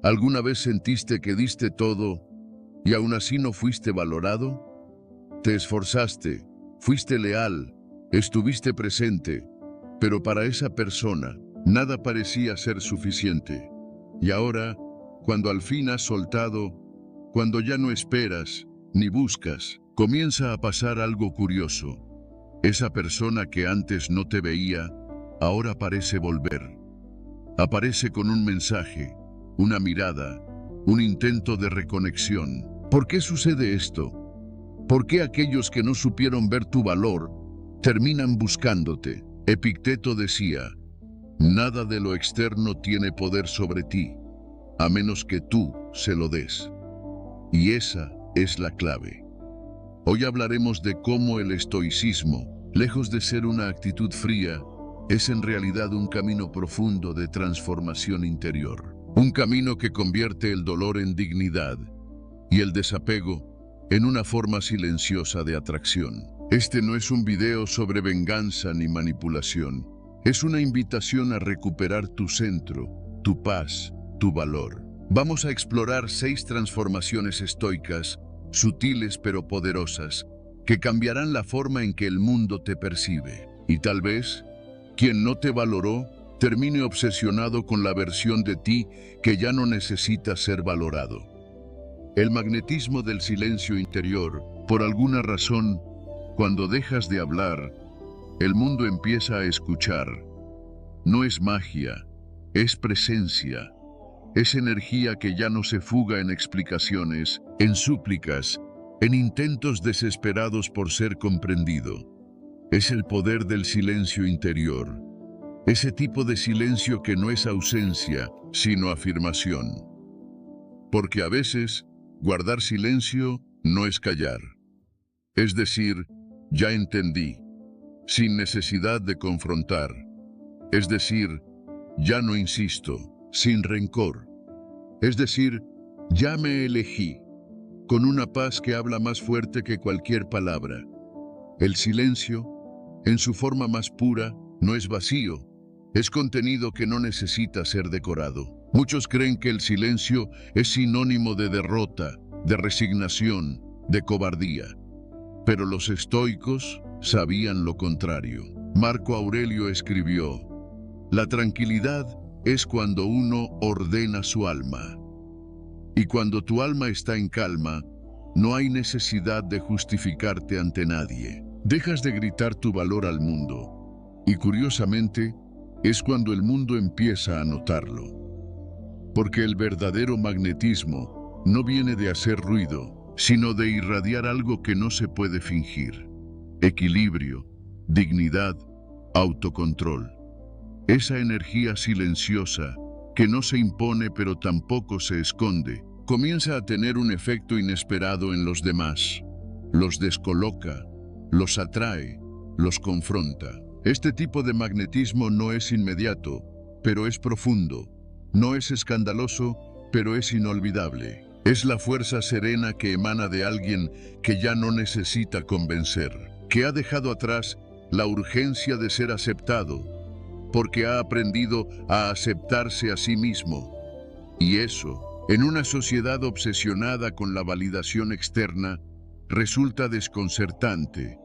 ¿Alguna vez sentiste que diste todo y aún así no fuiste valorado? Te esforzaste, fuiste leal, estuviste presente, pero para esa persona nada parecía ser suficiente. Y ahora, cuando al fin has soltado, cuando ya no esperas ni buscas, comienza a pasar algo curioso. Esa persona que antes no te veía, ahora parece volver. Aparece con un mensaje, una mirada, un intento de reconexión. ¿Por qué sucede esto? ¿Por qué aquellos que no supieron ver tu valor terminan buscándote? Epicteto decía, nada de lo externo tiene poder sobre ti, a menos que tú se lo des. Y esa es la clave. Hoy hablaremos de cómo el estoicismo, lejos de ser una actitud fría, es en realidad un camino profundo de transformación interior. Un camino que convierte el dolor en dignidad y el desapego en una forma silenciosa de atracción. Este no es un video sobre venganza ni manipulación. Es una invitación a recuperar tu centro, tu paz, tu valor. Vamos a explorar 6 transformaciones estoicas, sutiles pero poderosas, que cambiarán la forma en que el mundo te percibe. Y tal vez, quien no te valoró, termine obsesionado con la versión de ti que ya no necesita ser valorado. El magnetismo del silencio interior. Por alguna razón, cuando dejas de hablar, el mundo empieza a escuchar. No es magia, es presencia. Es energía que ya no se fuga en explicaciones, en súplicas, en intentos desesperados por ser comprendido. Es el poder del silencio interior. Ese tipo de silencio que no es ausencia, sino afirmación. Porque a veces, guardar silencio no es callar. Es decir, ya entendí, sin necesidad de confrontar. Es decir, ya no insisto, sin rencor. Es decir, ya me elegí, con una paz que habla más fuerte que cualquier palabra. El silencio, en su forma más pura, no es vacío, es contenido que no necesita ser decorado. Muchos creen que el silencio es sinónimo de derrota, de resignación, de cobardía. Pero los estoicos sabían lo contrario. Marco Aurelio escribió, la tranquilidad es cuando uno ordena su alma. Y cuando tu alma está en calma, no hay necesidad de justificarte ante nadie. Dejas de gritar tu valor al mundo. Y curiosamente, es cuando el mundo empieza a notarlo. Porque el verdadero magnetismo no viene de hacer ruido, sino de irradiar algo que no se puede fingir. Equilibrio, dignidad, autocontrol. Esa energía silenciosa, que no se impone pero tampoco se esconde, comienza a tener un efecto inesperado en los demás. Los descoloca, los atrae, los confronta. Este tipo de magnetismo no es inmediato, pero es profundo. No es escandaloso, pero es inolvidable. Es la fuerza serena que emana de alguien que ya no necesita convencer, que ha dejado atrás la urgencia de ser aceptado, porque ha aprendido a aceptarse a sí mismo. Y eso, en una sociedad obsesionada con la validación externa, resulta desconcertante,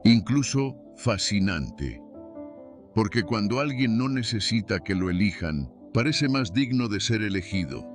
incluso fascinante. Porque cuando alguien no necesita que lo elijan, parece más digno de ser elegido.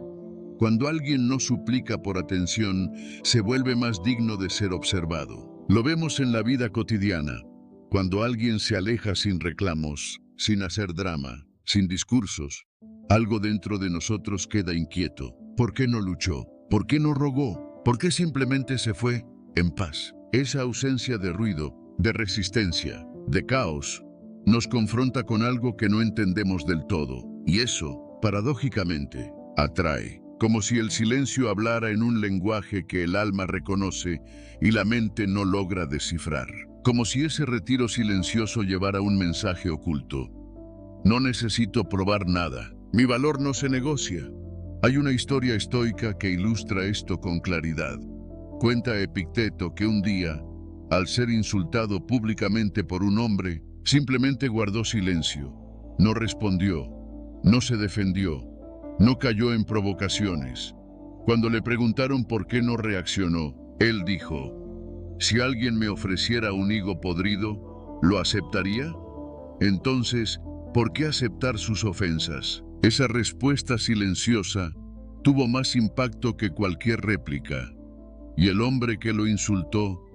Cuando alguien no suplica por atención, se vuelve más digno de ser observado. Lo vemos en la vida cotidiana. Cuando alguien se aleja sin reclamos, sin hacer drama, sin discursos, algo dentro de nosotros queda inquieto. ¿Por qué no luchó? ¿Por qué no rogó? ¿Por qué simplemente se fue en paz? Esa ausencia de ruido, de resistencia, de caos, nos confronta con algo que no entendemos del todo. Y eso, paradójicamente, atrae. Como si el silencio hablara en un lenguaje que el alma reconoce y la mente no logra descifrar. Como si ese retiro silencioso llevara un mensaje oculto. No necesito probar nada. Mi valor no se negocia. Hay una historia estoica que ilustra esto con claridad. Cuenta Epicteto que un día, al ser insultado públicamente por un hombre, simplemente guardó silencio. No respondió, no se defendió, No cayó en provocaciones. Cuando le preguntaron por qué no reaccionó, él dijo: si alguien me ofreciera un higo podrido, ¿lo aceptaría? Entonces, ¿por qué aceptar sus ofensas? Esa respuesta silenciosa tuvo más impacto que cualquier réplica, y el hombre que lo insultó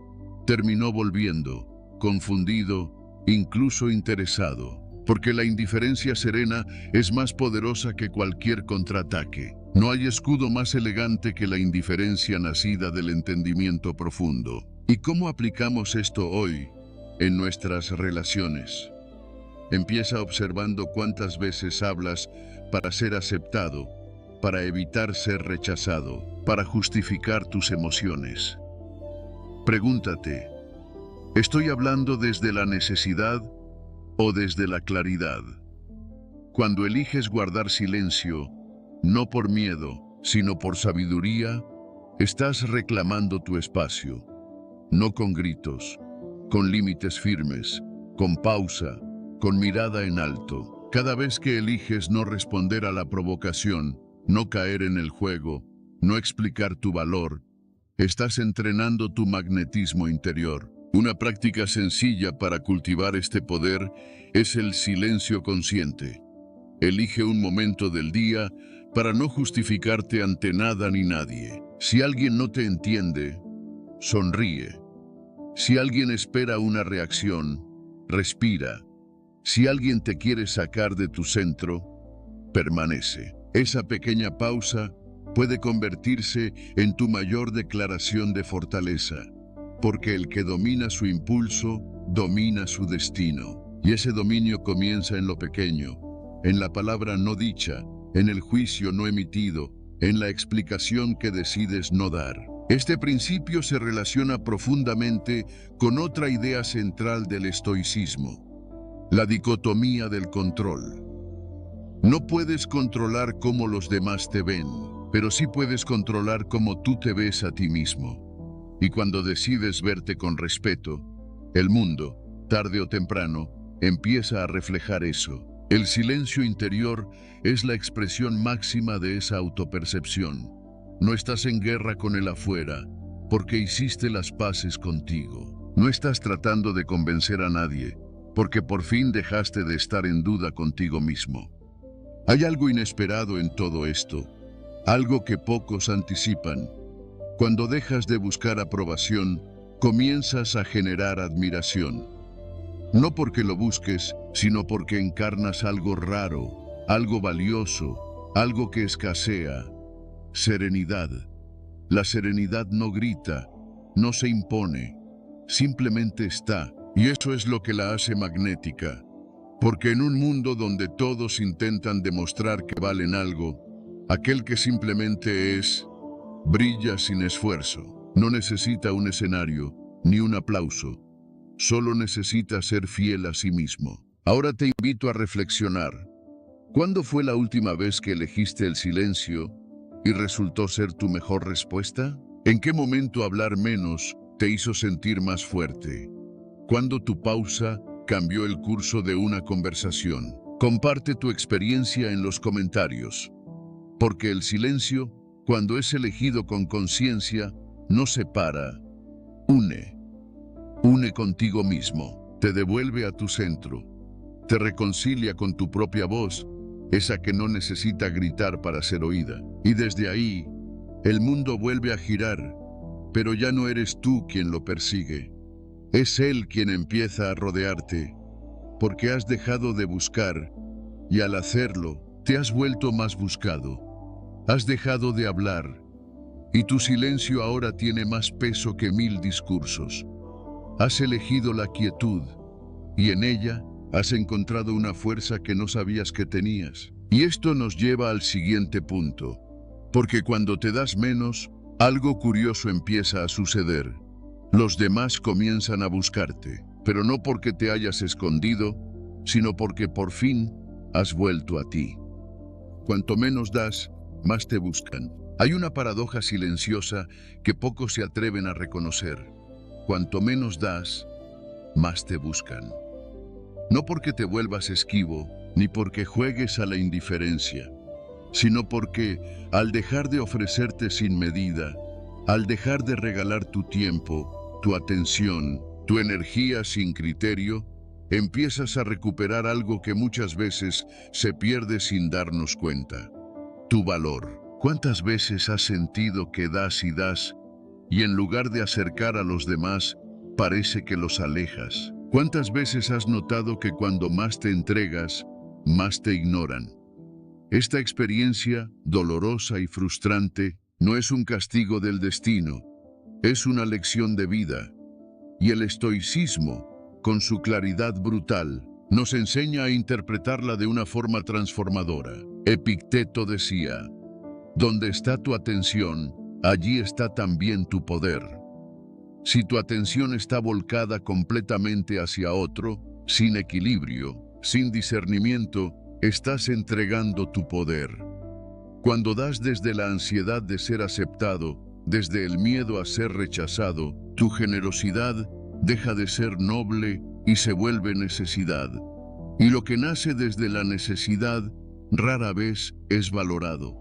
terminó volviendo, confundido, incluso interesado, porque la indiferencia serena es más poderosa que cualquier contraataque. No hay escudo más elegante que la indiferencia nacida del entendimiento profundo. ¿Y cómo aplicamos esto hoy en nuestras relaciones? Empieza observando cuántas veces hablas para ser aceptado, para evitar ser rechazado, para justificar tus emociones. Pregúntate: ¿estoy hablando desde la necesidad o desde la claridad? Cuando eliges guardar silencio, no por miedo, sino por sabiduría, estás reclamando tu espacio, no con gritos, con límites firmes, con pausa, con mirada en alto. Cada vez que eliges no responder a la provocación, no caer en el juego, no explicar tu valor, estás entrenando tu magnetismo interior. Una práctica sencilla para cultivar este poder es el silencio consciente. Elige un momento del día para no justificarte ante nada ni nadie. Si alguien no te entiende, sonríe. Si alguien espera una reacción, respira. Si alguien te quiere sacar de tu centro, permanece. Esa pequeña pausa puede convertirse en tu mayor declaración de fortaleza, porque el que domina su impulso, domina su destino. Y ese dominio comienza en lo pequeño, en la palabra no dicha, en el juicio no emitido, en la explicación que decides no dar. Este principio se relaciona profundamente con otra idea central del estoicismo: la dicotomía del control. No puedes controlar cómo los demás te ven, pero sí puedes controlar cómo tú te ves a ti mismo. Y cuando decides verte con respeto, el mundo, tarde o temprano, empieza a reflejar eso. El silencio interior es la expresión máxima de esa autopercepción. No estás en guerra con el afuera, porque hiciste las paces contigo. No estás tratando de convencer a nadie, porque por fin dejaste de estar en duda contigo mismo. Hay algo inesperado en todo esto, algo que pocos anticipan. Cuando dejas de buscar aprobación, comienzas a generar admiración. No porque lo busques, sino porque encarnas algo raro, algo valioso, algo que escasea: serenidad. La serenidad no grita, no se impone, simplemente está, y eso es lo que la hace magnética. Porque en un mundo donde todos intentan demostrar que valen algo, aquel que simplemente es, brilla sin esfuerzo. No necesita un escenario, ni un aplauso. Solo necesita ser fiel a sí mismo. Ahora te invito a reflexionar. ¿Cuándo fue la última vez que elegiste el silencio y resultó ser tu mejor respuesta? ¿En qué momento hablar menos te hizo sentir más fuerte? ¿Cuándo tu pausa cambió el curso de una conversación? Comparte tu experiencia en los comentarios, porque el silencio, cuando es elegido con conciencia, no separa, une. Une contigo mismo, te devuelve a tu centro, te reconcilia con tu propia voz, esa que no necesita gritar para ser oída. Y desde ahí, el mundo vuelve a girar, pero ya no eres tú quien lo persigue. Es él quien empieza a rodearte, porque has dejado de buscar, y al hacerlo, te has vuelto más buscado. Has dejado de hablar, y tu silencio ahora tiene más peso que 1000 discursos. Has elegido la quietud, y en ella has encontrado una fuerza que no sabías que tenías. Y esto nos lleva al siguiente punto, porque cuando te das menos, algo curioso empieza a suceder. Los demás comienzan a buscarte, pero no porque te hayas escondido, sino porque por fin has vuelto a ti. Cuanto menos das, más te buscan. Hay una paradoja silenciosa que pocos se atreven a reconocer. Cuanto menos das, más te buscan. No porque te vuelvas esquivo, ni porque juegues a la indiferencia, sino porque, al dejar de ofrecerte sin medida, al dejar de regalar tu tiempo, tu atención, tu energía sin criterio, empiezas a recuperar algo que muchas veces se pierde sin darnos cuenta: tu valor. ¿Cuántas veces has sentido que das y en lugar de acercar a los demás, parece que los alejas? ¿Cuántas veces has notado que cuando más te entregas, más te ignoran? Esta experiencia, dolorosa y frustrante, no es un castigo del destino, es una lección de vida. Y el estoicismo, con su claridad brutal, nos enseña a interpretarla de una forma transformadora. Epicteto decía: donde está tu atención, allí está también tu poder. Si tu atención está volcada completamente hacia otro, sin equilibrio, sin discernimiento, estás entregando tu poder. Cuando das desde la ansiedad de ser aceptado, desde el miedo a ser rechazado, tu generosidad deja de ser noble y se vuelve necesidad. Y lo que nace desde la necesidad rara vez es valorado,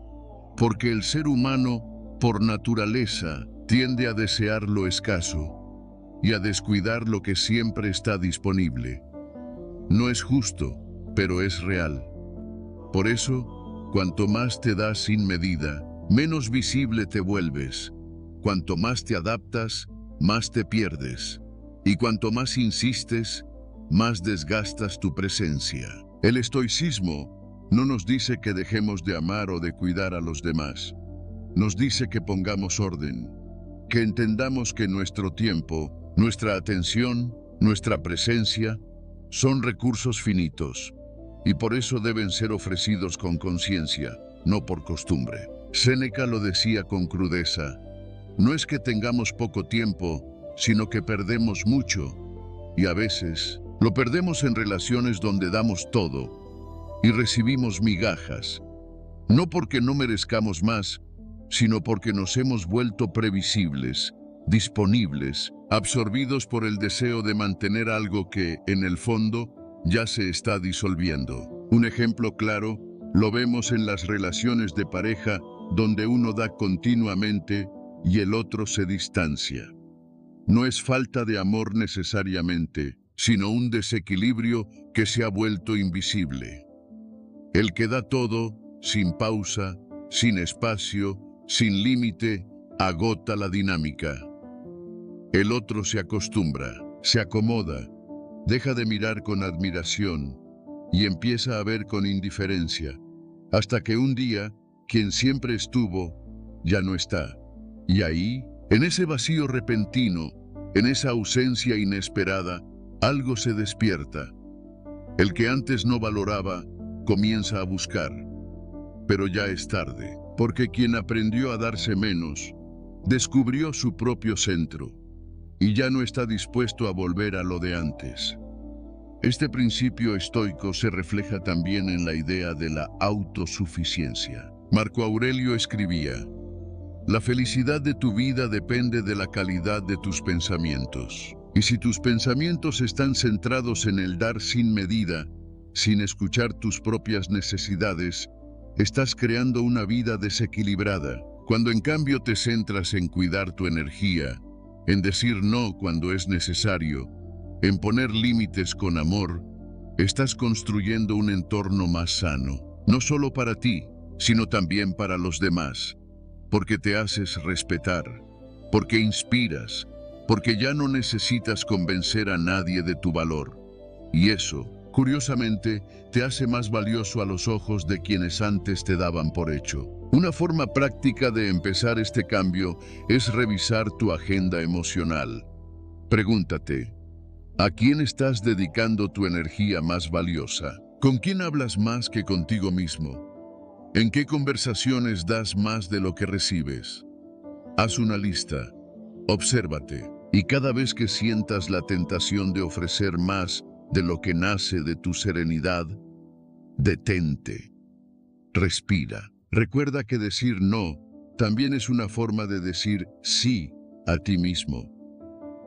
porque el ser humano, por naturaleza, tiende a desear lo escaso y a descuidar lo que siempre está disponible. No es justo, pero es real. Por eso, cuanto más te das sin medida, menos visible te vuelves. Cuanto más te adaptas, más te pierdes. Y cuanto más insistes, más desgastas tu presencia. El estoicismo no nos dice que dejemos de amar o de cuidar a los demás. Nos dice que pongamos orden, que entendamos que nuestro tiempo, nuestra atención, nuestra presencia, son recursos finitos, y por eso deben ser ofrecidos con conciencia, no por costumbre. Séneca lo decía con crudeza: no es que tengamos poco tiempo, sino que perdemos mucho, y a veces lo perdemos en relaciones donde damos todo y recibimos migajas, no porque no merezcamos más, sino porque nos hemos vuelto previsibles, disponibles, absorbidos por el deseo de mantener algo que, en el fondo, ya se está disolviendo. Un ejemplo claro lo vemos en las relaciones de pareja, donde uno da continuamente y el otro se distancia. No es falta de amor necesariamente, sino un desequilibrio que se ha vuelto invisible. El que da todo, sin pausa, sin espacio, sin límite, agota la dinámica. El otro se acostumbra, se acomoda, deja de mirar con admiración y empieza a ver con indiferencia, hasta que un día, quien siempre estuvo, ya no está. Y ahí, en ese vacío repentino, en esa ausencia inesperada, algo se despierta. El que antes no valoraba, comienza a buscar. Pero ya es tarde, porque quien aprendió a darse menos, descubrió su propio centro, y ya no está dispuesto a volver a lo de antes. Este principio estoico se refleja también en la idea de la autosuficiencia. Marco Aurelio escribía: la felicidad de tu vida depende de la calidad de tus pensamientos. Y si tus pensamientos están centrados en el dar sin medida, sin escuchar tus propias necesidades, estás creando una vida desequilibrada. Cuando en cambio te centras en cuidar tu energía, en decir no cuando es necesario, en poner límites con amor, estás construyendo un entorno más sano, no solo para ti, sino también para los demás, porque te haces respetar, porque inspiras, porque ya no necesitas convencer a nadie de tu valor. Y eso, curiosamente, te hace más valioso a los ojos de quienes antes te daban por hecho. Una forma práctica de empezar este cambio es revisar tu agenda emocional. Pregúntate: ¿a quién estás dedicando tu energía más valiosa? ¿Con quién hablas más que contigo mismo? ¿En qué conversaciones das más de lo que recibes? Haz una lista, obsérvate, y cada vez que sientas la tentación de ofrecer más de lo que nace de tu serenidad, detente, respira. Recuerda que decir no también es una forma de decir sí a ti mismo,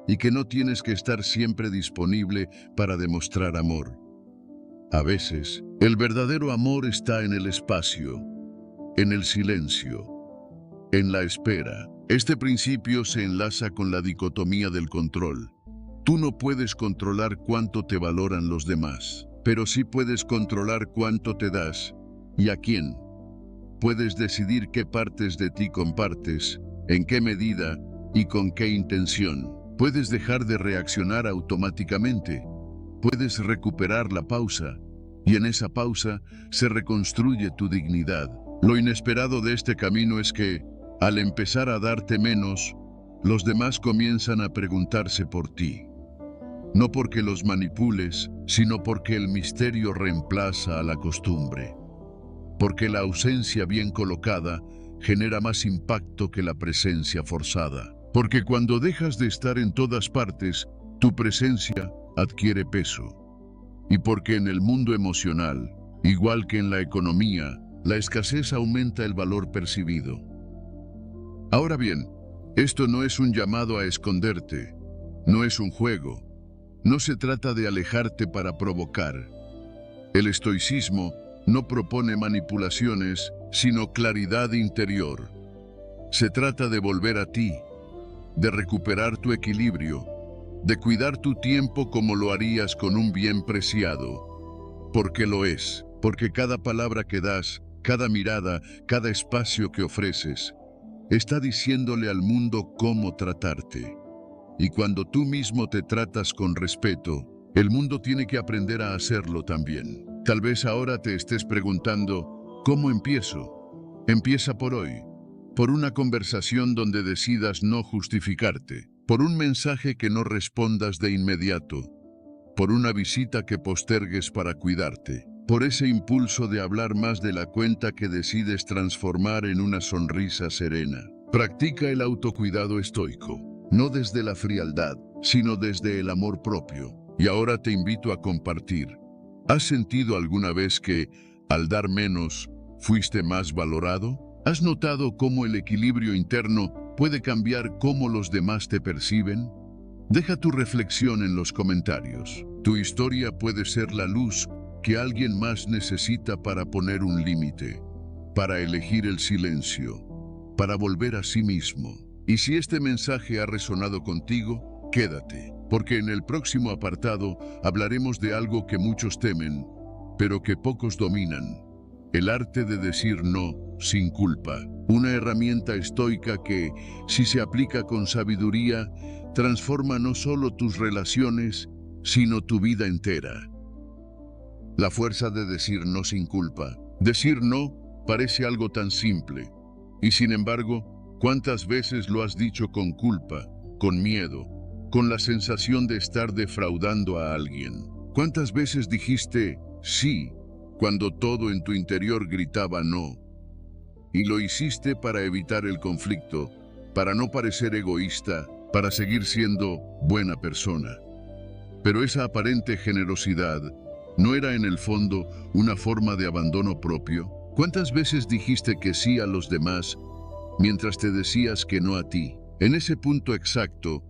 y que no tienes que estar siempre disponible para demostrar amor. A veces, el verdadero amor está en el espacio, en el silencio, en la espera. Este principio se enlaza con la dicotomía del control. Tú no puedes controlar cuánto te valoran los demás, pero sí puedes controlar cuánto te das y a quién. Puedes decidir qué partes de ti compartes, en qué medida y con qué intención. Puedes dejar de reaccionar automáticamente. Puedes recuperar la pausa, y en esa pausa se reconstruye tu dignidad. Lo inesperado de este camino es que, al empezar a darte menos, los demás comienzan a preguntarse por ti. No porque los manipules, sino porque el misterio reemplaza a la costumbre. Porque la ausencia bien colocada genera más impacto que la presencia forzada. Porque cuando dejas de estar en todas partes, tu presencia adquiere peso. Y porque en el mundo emocional, igual que en la economía, la escasez aumenta el valor percibido. Ahora bien, esto no es un llamado a esconderte, no es un juego, no se trata de alejarte para provocar. El estoicismo no propone manipulaciones, sino claridad interior. Se trata de volver a ti, de recuperar tu equilibrio, de cuidar tu tiempo como lo harías con un bien preciado. Porque lo es, porque cada palabra que das, cada mirada, cada espacio que ofreces, está diciéndole al mundo cómo tratarte. Y cuando tú mismo te tratas con respeto, el mundo tiene que aprender a hacerlo también. Tal vez ahora te estés preguntando, ¿cómo empiezo? Empieza por hoy, por una conversación donde decidas no justificarte, por un mensaje que no respondas de inmediato, por una visita que postergues para cuidarte, por ese impulso de hablar más de la cuenta que decides transformar en una sonrisa serena. Practica el autocuidado estoico, no desde la frialdad, sino desde el amor propio. Y ahora te invito a compartir. ¿Has sentido alguna vez que, al dar menos, fuiste más valorado? ¿Has notado cómo el equilibrio interno puede cambiar cómo los demás te perciben? Deja tu reflexión en los comentarios. Tu historia puede ser la luz que alguien más necesita para poner un límite, para elegir el silencio, para volver a sí mismo. Y si este mensaje ha resonado contigo, quédate, porque en el próximo apartado hablaremos de algo que muchos temen, pero que pocos dominan: el arte de decir no sin culpa. Una herramienta estoica que, si se aplica con sabiduría, transforma no solo tus relaciones, sino tu vida entera. La fuerza de decir no sin culpa. Decir no parece algo tan simple, y sin embargo, ¿cuántas veces lo has dicho con culpa, con miedo, con la sensación de estar defraudando a alguien? ¿Cuántas veces dijiste sí cuando todo en tu interior gritaba no? Y lo hiciste para evitar el conflicto, para no parecer egoísta, para seguir siendo buena persona. Pero esa aparente generosidad ¿no era en el fondo una forma de abandono propio? ¿Cuántas veces dijiste que sí a los demás mientras te decías que no a ti? En ese punto exacto,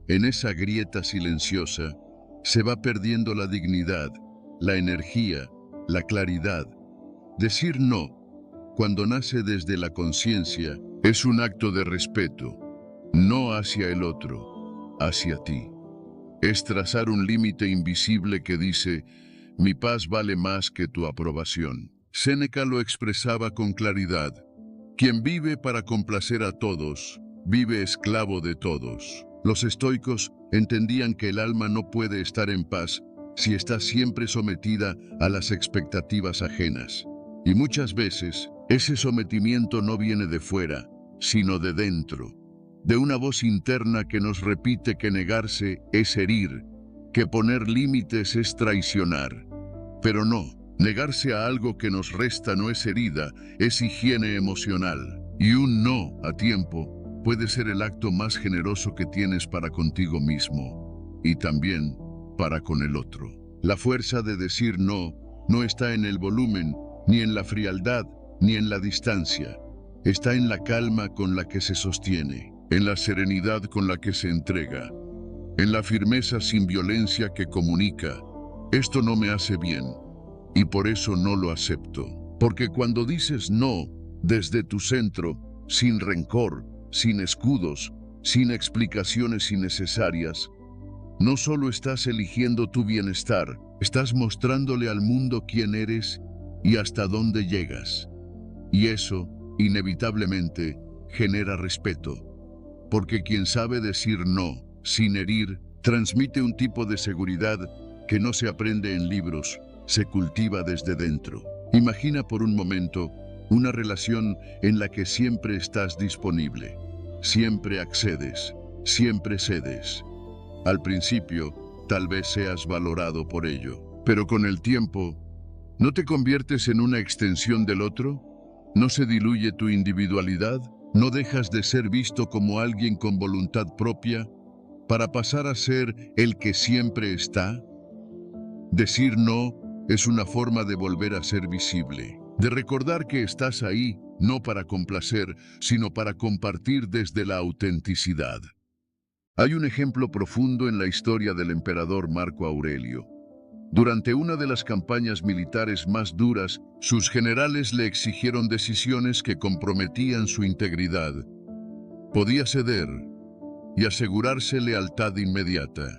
en esa grieta silenciosa, se va perdiendo la dignidad, la energía, la claridad. Decir no, cuando nace desde la conciencia, es un acto de respeto, no hacia el otro, hacia ti. Es trazar un límite invisible que dice: mi paz vale más que tu aprobación. Séneca lo expresaba con claridad: quien vive para complacer a todos, vive esclavo de todos. Los estoicos entendían que el alma no puede estar en paz si está siempre sometida a las expectativas ajenas. Y muchas veces, ese sometimiento no viene de fuera, sino de dentro, de una voz interna que nos repite que negarse es herir, que poner límites es traicionar. Pero no, negarse a algo que nos resta no es herida, es higiene emocional. Y un no a tiempo puede ser el acto más generoso que tienes para contigo mismo, y también para con el otro. La fuerza de decir no está en el volumen, ni en la frialdad, ni en la distancia. Está en la calma con la que se sostiene, en la serenidad con la que se entrega, en la firmeza sin violencia que comunica: esto no me hace bien, y por eso no lo acepto. Porque cuando dices no, desde tu centro, sin rencor, sin escudos, sin explicaciones innecesarias. No solo estás eligiendo tu bienestar, estás mostrándole al mundo quién eres y hasta dónde llegas. Y eso, inevitablemente, genera respeto. Porque quien sabe decir no, sin herir, transmite un tipo de seguridad que no se aprende en libros, se cultiva desde dentro. Imagina por un momento una relación en la que siempre estás disponible, siempre accedes, siempre cedes. Al principio, tal vez seas valorado por ello, pero con el tiempo, ¿no te conviertes en una extensión del otro? ¿No se diluye tu individualidad? ¿No dejas de ser visto como alguien con voluntad propia para pasar a ser el que siempre está? Decir no es una forma de volver a ser visible, de recordar que estás ahí no para complacer, sino para compartir desde la autenticidad. Hay un ejemplo profundo en la historia del emperador Marco Aurelio. Durante una de las campañas militares más duras, sus generales le exigieron decisiones que comprometían su integridad. Podía ceder y asegurarse lealtad inmediata,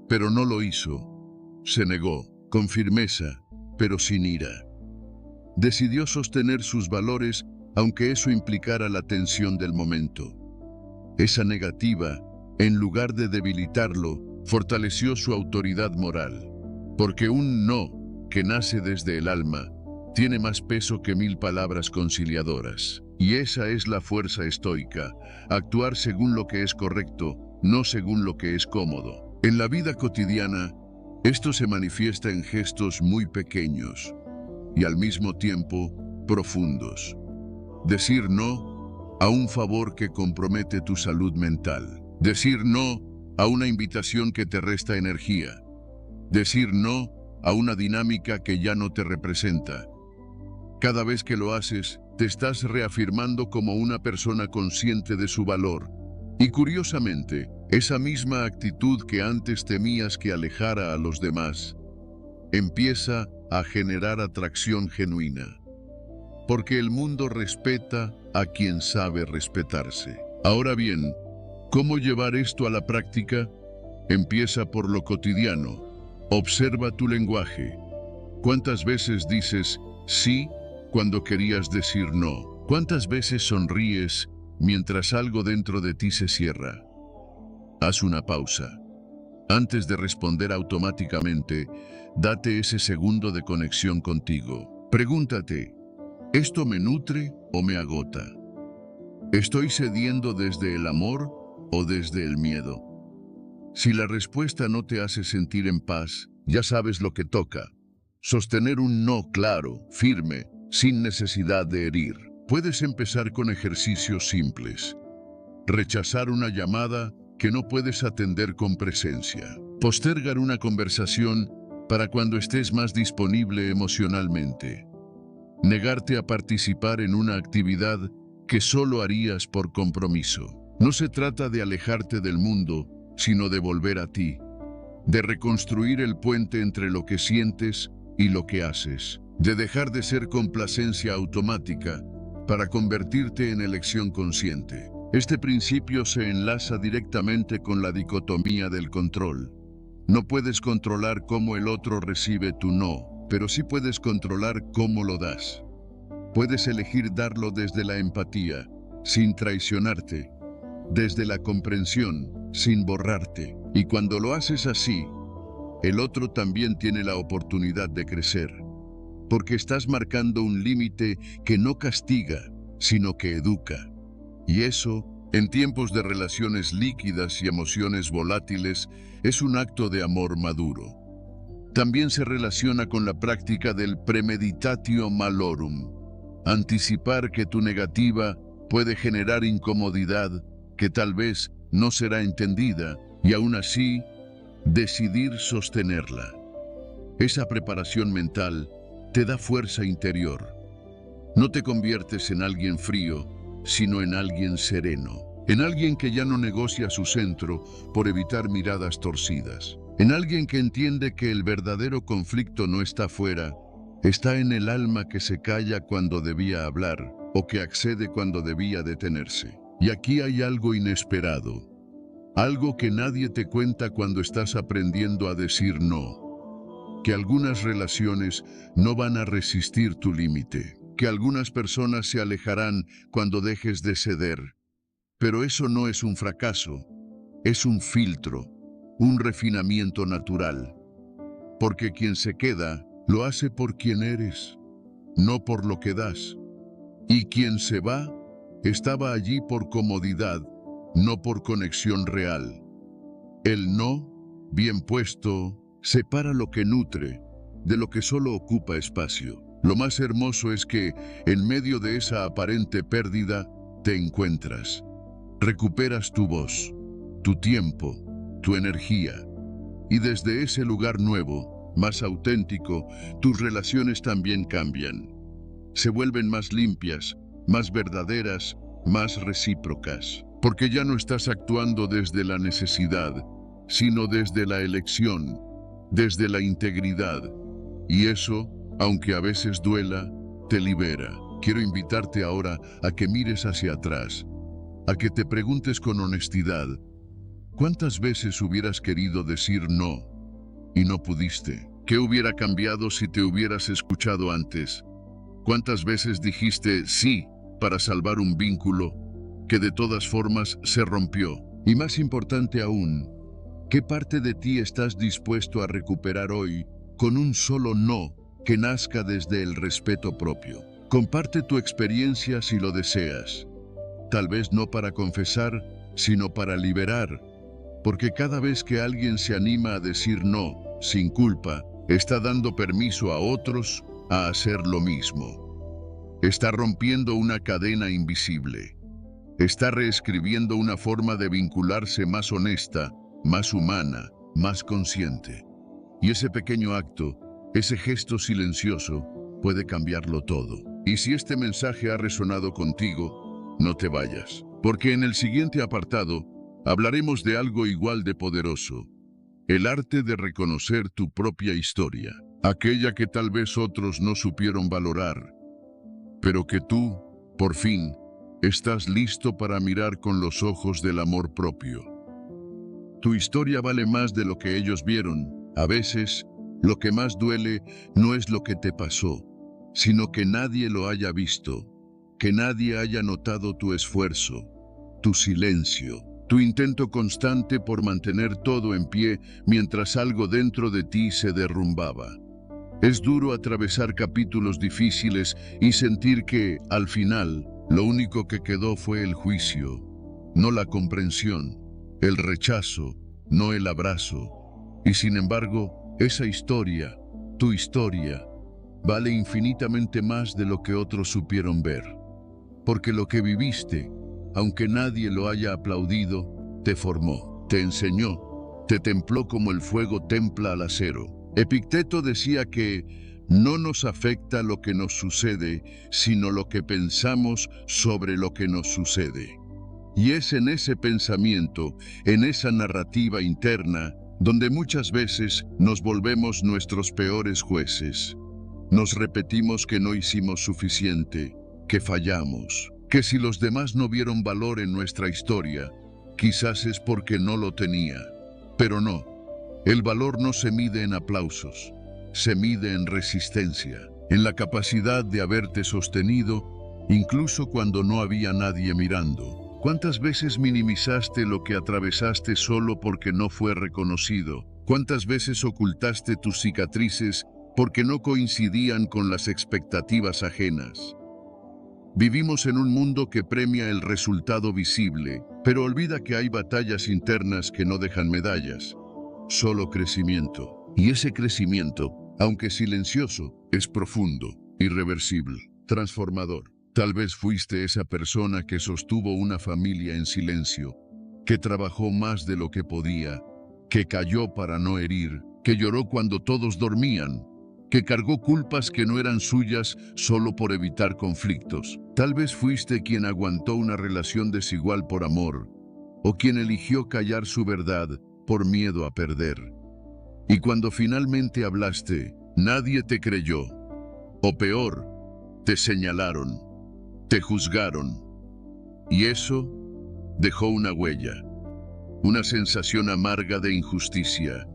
pero no lo hizo. Se negó, con firmeza, pero sin ira. Decidió sostener sus valores, aunque eso implicara la tensión del momento. Esa negativa, en lugar de debilitarlo, fortaleció su autoridad moral. Porque un no, que nace desde el alma, tiene más peso que 1000 palabras conciliadoras. Y esa es la fuerza estoica, actuar según lo que es correcto, no según lo que es cómodo. En la vida cotidiana, esto se manifiesta en gestos muy pequeños y al mismo tiempo profundos. Decir no a un favor que compromete tu salud mental. Decir no a una invitación que te resta energía. Decir no a una dinámica que ya no te representa. Cada vez que lo haces, te estás reafirmando como una persona consciente de su valor. Y curiosamente, esa misma actitud que antes temías que alejara a los demás, empieza a generar atracción genuina. Porque el mundo respeta a quien sabe respetarse. Ahora bien, ¿cómo llevar esto a la práctica? Empieza por lo cotidiano. Observa tu lenguaje. ¿Cuántas veces dices sí cuando querías decir no? ¿Cuántas veces sonríes mientras algo dentro de ti se cierra? Haz una pausa. Antes de responder automáticamente, date ese segundo de conexión contigo. Pregúntate, ¿esto me nutre o me agota? ¿Estoy cediendo desde el amor o desde el miedo? Si la respuesta no te hace sentir en paz, ya sabes lo que toca. Sostener un no claro, firme, sin necesidad de herir. Puedes empezar con ejercicios simples. Rechazar una llamada que no puedes atender con presencia. Postergar una conversación para cuando estés más disponible emocionalmente. Negarte a participar en una actividad que solo harías por compromiso. No se trata de alejarte del mundo, sino de volver a ti, de reconstruir el puente entre lo que sientes y lo que haces, de dejar de ser complacencia automática para convertirte en elección consciente. Este principio se enlaza directamente con la dicotomía del control. No puedes controlar cómo el otro recibe tu no, pero sí puedes controlar cómo lo das. Puedes elegir darlo desde la empatía, sin traicionarte, desde la comprensión, sin borrarte. Y cuando lo haces así, el otro también tiene la oportunidad de crecer, porque estás marcando un límite que no castiga, sino que educa. Y eso, en tiempos de relaciones líquidas y emociones volátiles, es un acto de amor maduro. También se relaciona con la práctica del premeditatio malorum, anticipar que tu negativa puede generar incomodidad que tal vez no será entendida, y aún así, decidir sostenerla. Esa preparación mental te da fuerza interior. No te conviertes en alguien frío, sino en alguien sereno. En alguien que ya no negocia su centro por evitar miradas torcidas. En alguien que entiende que el verdadero conflicto no está fuera, está en el alma que se calla cuando debía hablar, o que accede cuando debía detenerse. Y aquí hay algo inesperado, algo que nadie te cuenta cuando estás aprendiendo a decir no, que algunas relaciones no van a resistir tu límite, que algunas personas se alejarán cuando dejes de ceder. Pero eso no es un fracaso, es un filtro, un refinamiento natural. Porque quien se queda, lo hace por quien eres, no por lo que das. Y quien se va, estaba allí por comodidad, no por conexión real. El no, bien puesto, separa lo que nutre de lo que solo ocupa espacio. Lo más hermoso es que, en medio de esa aparente pérdida, te encuentras. Recuperas tu voz, tu tiempo, tu energía. Y desde ese lugar nuevo, más auténtico, tus relaciones también cambian. Se vuelven más limpias, más verdaderas, más recíprocas. Porque ya no estás actuando desde la necesidad, sino desde la elección, desde la integridad. Y eso, aunque a veces duela, te libera. Quiero invitarte ahora a que mires hacia atrás, a que te preguntes con honestidad, ¿cuántas veces hubieras querido decir no y no pudiste? ¿Qué hubiera cambiado si te hubieras escuchado antes? ¿Cuántas veces dijiste sí para salvar un vínculo que de todas formas se rompió? Y más importante aún, ¿qué parte de ti estás dispuesto a recuperar hoy con un solo no que nazca desde el respeto propio? Comparte tu experiencia si lo deseas. Tal vez no para confesar, sino para liberar. Porque cada vez que alguien se anima a decir no, sin culpa, está dando permiso a otros a hacer lo mismo. Está rompiendo una cadena invisible. Está reescribiendo una forma de vincularse más honesta, más humana, más consciente. Y ese pequeño acto, ese gesto silencioso, puede cambiarlo todo. Y si este mensaje ha resonado contigo, no te vayas, porque en el siguiente apartado hablaremos de algo igual de poderoso: el arte de reconocer tu propia historia, aquella que tal vez otros no supieron valorar, pero que tú, por fin, estás listo para mirar con los ojos del amor propio. Tu historia vale más de lo que ellos vieron. A veces, lo que más duele no es lo que te pasó, sino que nadie lo haya visto, que nadie haya notado tu esfuerzo, tu silencio, tu intento constante por mantener todo en pie mientras algo dentro de ti se derrumbaba. Es duro atravesar capítulos difíciles y sentir que, al final, lo único que quedó fue el juicio, no la comprensión, el rechazo, no el abrazo. Y sin embargo, esa historia, tu historia, vale infinitamente más de lo que otros supieron ver. Porque lo que viviste, aunque nadie lo haya aplaudido, te formó, te enseñó, te templó como el fuego templa al acero. Epicteto decía que no nos afecta lo que nos sucede, sino lo que pensamos sobre lo que nos sucede. Y es en ese pensamiento, en esa narrativa interna, donde muchas veces nos volvemos nuestros peores jueces. Nos repetimos que no hicimos suficiente, que fallamos, que si los demás no vieron valor en nuestra historia, quizás es porque no lo tenía. Pero no, el valor no se mide en aplausos, se mide en resistencia, en la capacidad de haberte sostenido, incluso cuando no había nadie mirando. ¿Cuántas veces minimizaste lo que atravesaste solo porque no fue reconocido? ¿Cuántas veces ocultaste tus cicatrices porque no coincidían con las expectativas ajenas? Vivimos en un mundo que premia el resultado visible, pero olvida que hay batallas internas que no dejan medallas, solo crecimiento. Y ese crecimiento, aunque silencioso, es profundo, irreversible, transformador. Tal vez fuiste esa persona que sostuvo una familia en silencio, que trabajó más de lo que podía, que cayó para no herir, que lloró cuando todos dormían, que cargó culpas que no eran suyas solo por evitar conflictos. Tal vez fuiste quien aguantó una relación desigual por amor, o quien eligió callar su verdad por miedo a perder. Y cuando finalmente hablaste, nadie te creyó, o peor, te señalaron. te juzgaron. Y eso dejó una huella, una sensación amarga de injusticia,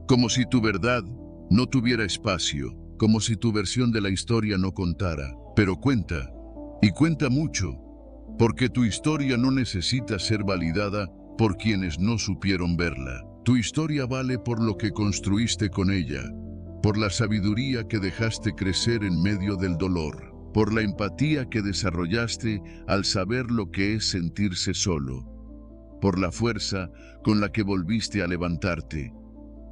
como si tu verdad no tuviera espacio, como si tu versión de la historia no contara. Pero cuenta, y cuenta mucho, porque tu historia no necesita ser validada por quienes no supieron verla. Tu historia vale por lo que construiste con ella, por la sabiduría que dejaste crecer en medio del dolor, por la empatía que desarrollaste al saber lo que es sentirse solo, por la fuerza con la que volviste a levantarte,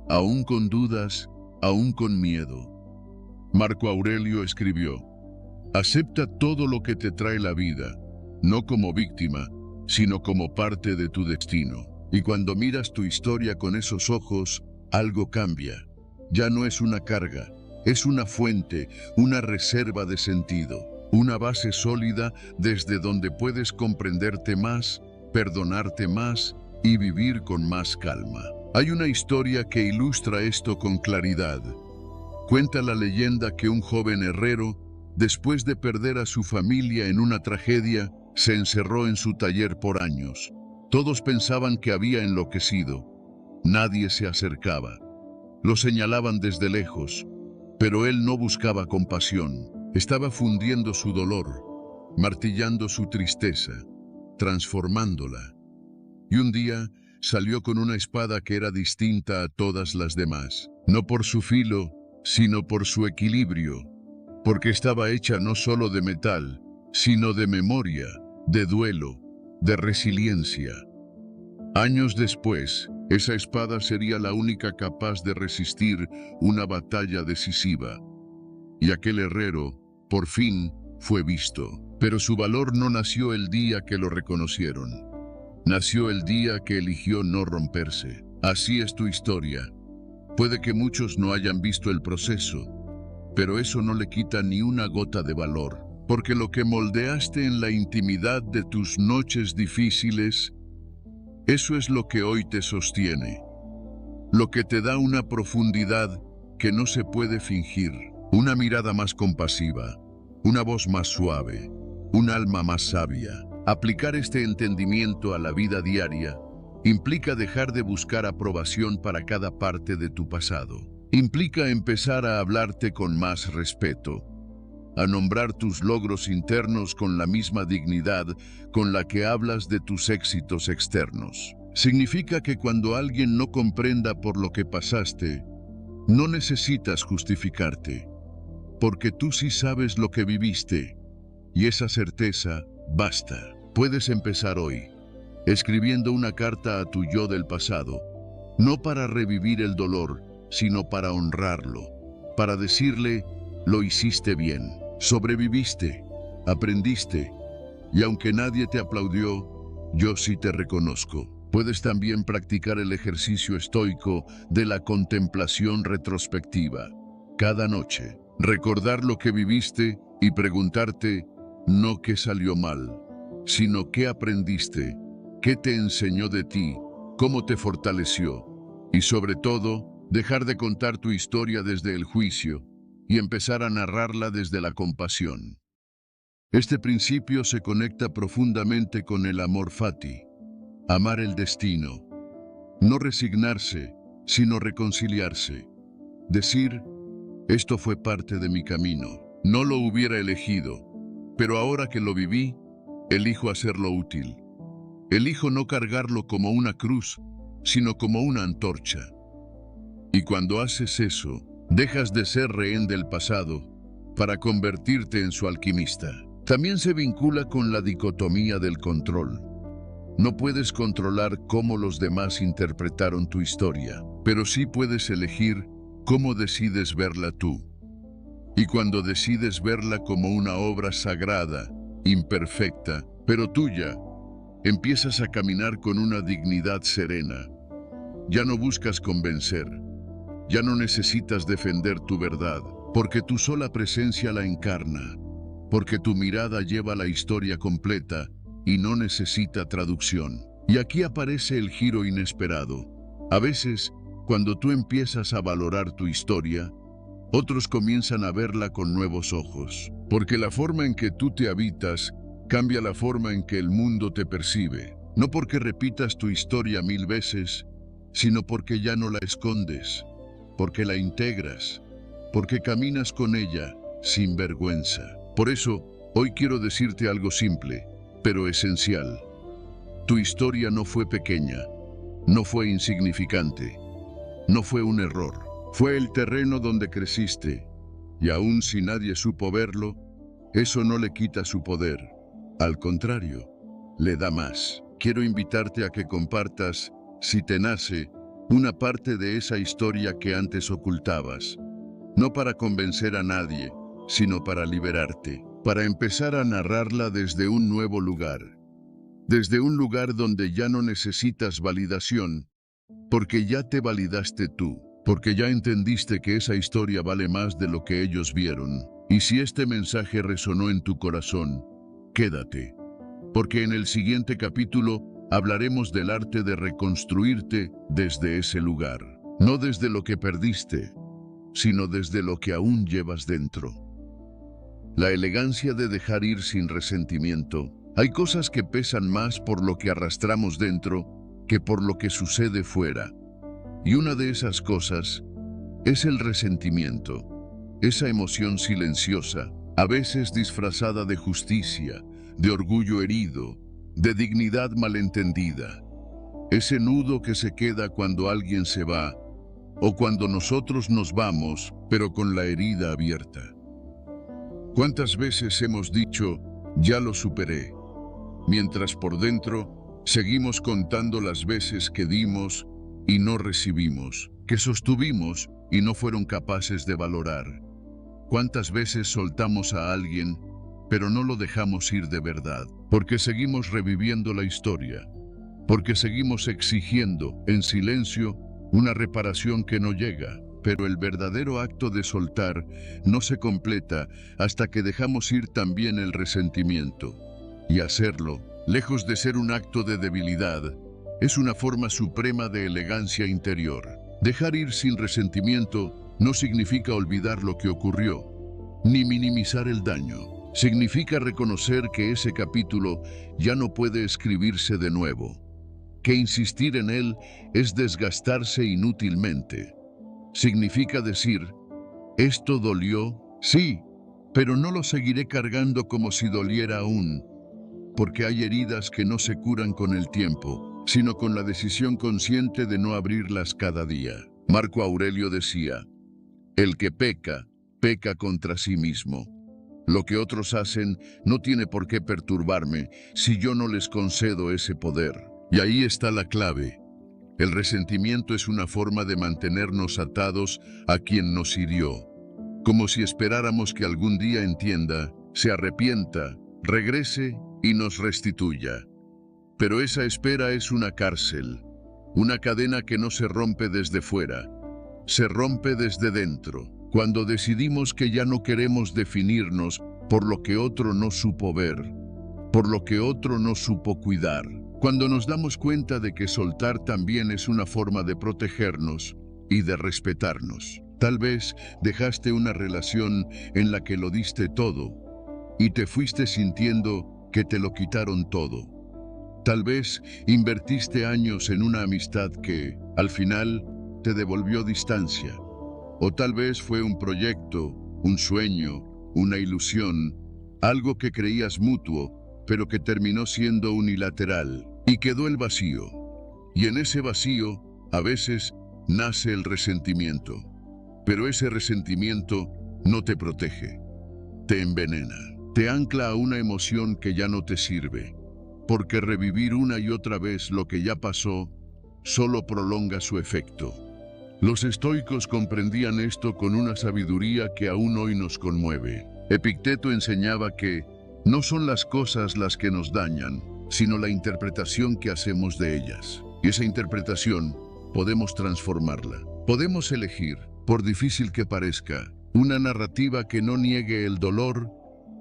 aún con dudas, aún con miedo. Marco Aurelio escribió: acepta todo lo que te trae la vida, no como víctima, sino como parte de tu destino. Y cuando miras tu historia con esos ojos, algo cambia. Ya no es una carga, es una fuente, una reserva de sentido, una base sólida desde donde puedes comprenderte más, perdonarte más y vivir con más calma. Hay una historia que ilustra esto con claridad. Cuenta la leyenda que un joven herrero, después de perder a su familia en una tragedia, se encerró en su taller por años. Todos pensaban que había enloquecido. Nadie se acercaba. Lo señalaban desde lejos, pero él no buscaba compasión. Estaba fundiendo su dolor, martillando su tristeza, transformándola. Y un día salió con una espada que era distinta a todas las demás, no por su filo, sino por su equilibrio, porque estaba hecha no solo de metal, sino de memoria, de duelo, de resiliencia. Años después, esa espada sería la única capaz de resistir una batalla decisiva. Y aquel herrero, por fin, fue visto. Pero su valor no nació el día que lo reconocieron. Nació el día que eligió no romperse. Así es tu historia. Puede que muchos no hayan visto el proceso, pero eso no le quita ni una gota de valor. Porque lo que moldeaste en la intimidad de tus noches difíciles, eso es lo que hoy te sostiene. Lo que te da una profundidad que no se puede fingir. Una mirada más compasiva, una voz más suave, un alma más sabia. Aplicar este entendimiento a la vida diaria implica dejar de buscar aprobación para cada parte de tu pasado. Implica empezar a hablarte con más respeto, a nombrar tus logros internos con la misma dignidad con la que hablas de tus éxitos externos. Significa que cuando alguien no comprenda por lo que pasaste, no necesitas justificarte, porque tú sí sabes lo que viviste, y esa certeza basta. Puedes empezar hoy, escribiendo una carta a tu yo del pasado, no para revivir el dolor, sino para honrarlo, para decirle: lo hiciste bien, sobreviviste, aprendiste, y aunque nadie te aplaudió, yo sí te reconozco. Puedes también practicar el ejercicio estoico de la contemplación retrospectiva. Cada noche, recordar lo que viviste y preguntarte no qué salió mal, sino qué aprendiste, qué te enseñó de ti, cómo te fortaleció. Y sobre todo, dejar de contar tu historia desde el juicio y empezar a narrarla desde la compasión. Este principio se conecta profundamente con el amor fati, amar el destino. No resignarse, sino reconciliarse. Decir: esto fue parte de mi camino, no lo hubiera elegido, pero ahora que lo viví, elijo hacerlo útil. Elijo no cargarlo como una cruz, sino como una antorcha. Y cuando haces eso, dejas de ser rehén del pasado para convertirte en su alquimista. También se vincula con la dicotomía del control. No puedes controlar cómo los demás interpretaron tu historia, pero sí puedes elegir cómo decides verla tú. Y cuando decides verla como una obra sagrada, imperfecta, pero tuya, empiezas a caminar con una dignidad serena. Ya no buscas convencer, ya no necesitas defender tu verdad, porque tu sola presencia la encarna, porque tu mirada lleva la historia completa y no necesita traducción. Y aquí aparece el giro inesperado. A veces, cuando tú empiezas a valorar tu historia, otros comienzan a verla con nuevos ojos. Porque la forma en que tú te habitas cambia la forma en que el mundo te percibe. No porque repitas tu historia 1000 veces, sino porque ya no la escondes, porque la integras, porque caminas con ella sin vergüenza. Por eso, hoy quiero decirte algo simple, pero esencial. Tu historia no fue pequeña, no fue insignificante, no fue un error. Fue el terreno donde creciste, y aun si nadie supo verlo, eso no le quita su poder. Al contrario, le da más. Quiero invitarte a que compartas, si te nace, una parte de esa historia que antes ocultabas. No para convencer a nadie, sino para liberarte, para empezar a narrarla desde un nuevo lugar. Desde un lugar donde ya no necesitas validación, porque ya te validaste tú, porque ya entendiste que esa historia vale más de lo que ellos vieron. Y si este mensaje resonó en tu corazón, quédate, porque en el siguiente capítulo hablaremos del arte de reconstruirte desde ese lugar, no desde lo que perdiste, sino desde lo que aún llevas dentro. La elegancia de dejar ir sin resentimiento. Hay cosas que pesan más por lo que arrastramos dentro que por lo que sucede fuera. Y una de esas cosas es el resentimiento, esa emoción silenciosa, a veces disfrazada de justicia, de orgullo herido, de dignidad malentendida. Ese nudo que se queda cuando alguien se va, o cuando nosotros nos vamos, pero con la herida abierta. ¿Cuántas veces hemos dicho, ya lo superé? Mientras por dentro, seguimos contando las veces que dimos y no recibimos, que sostuvimos y no fueron capaces de valorar. ¿Cuántas veces soltamos a alguien, pero no lo dejamos ir de verdad? Porque seguimos reviviendo la historia, porque seguimos exigiendo, en silencio, una reparación que no llega. Pero el verdadero acto de soltar no se completa hasta que dejamos ir también el resentimiento. Y hacerlo, lejos de ser un acto de debilidad, es una forma suprema de elegancia interior. Dejar ir sin resentimiento no significa olvidar lo que ocurrió, ni minimizar el daño. Significa reconocer que ese capítulo ya no puede escribirse de nuevo, que insistir en él es desgastarse inútilmente. Significa decir, esto dolió, sí, pero no lo seguiré cargando como si doliera aún, porque hay heridas que no se curan con el tiempo, sino con la decisión consciente de no abrirlas cada día. Marco Aurelio decía, el que peca, peca contra sí mismo. Lo que otros hacen no tiene por qué perturbarme si yo no les concedo ese poder. Y ahí está la clave. El resentimiento es una forma de mantenernos atados a quien nos hirió, como si esperáramos que algún día entienda, se arrepienta, regrese y nos restituya. Pero esa espera es una cárcel, una cadena que no se rompe desde fuera, se rompe desde dentro, cuando decidimos que ya no queremos definirnos por lo que otro no supo ver, por lo que otro no supo cuidar. Cuando nos damos cuenta de que soltar también es una forma de protegernos y de respetarnos. Tal vez dejaste una relación en la que lo diste todo y te fuiste sintiendo que te lo quitaron todo. Tal vez invertiste años en una amistad que, al final, te devolvió distancia. O tal vez fue un proyecto, un sueño, una ilusión, algo que creías mutuo, pero que terminó siendo unilateral. Y quedó el vacío. Y en ese vacío, a veces, nace el resentimiento. Pero ese resentimiento no te protege. Te envenena. Te ancla a una emoción que ya no te sirve. Porque revivir una y otra vez lo que ya pasó, solo prolonga su efecto. Los estoicos comprendían esto con una sabiduría que aún hoy nos conmueve. Epicteto enseñaba que no son las cosas las que nos dañan, sino la interpretación que hacemos de ellas. Y esa interpretación podemos transformarla. Podemos elegir, por difícil que parezca, una narrativa que no niegue el dolor,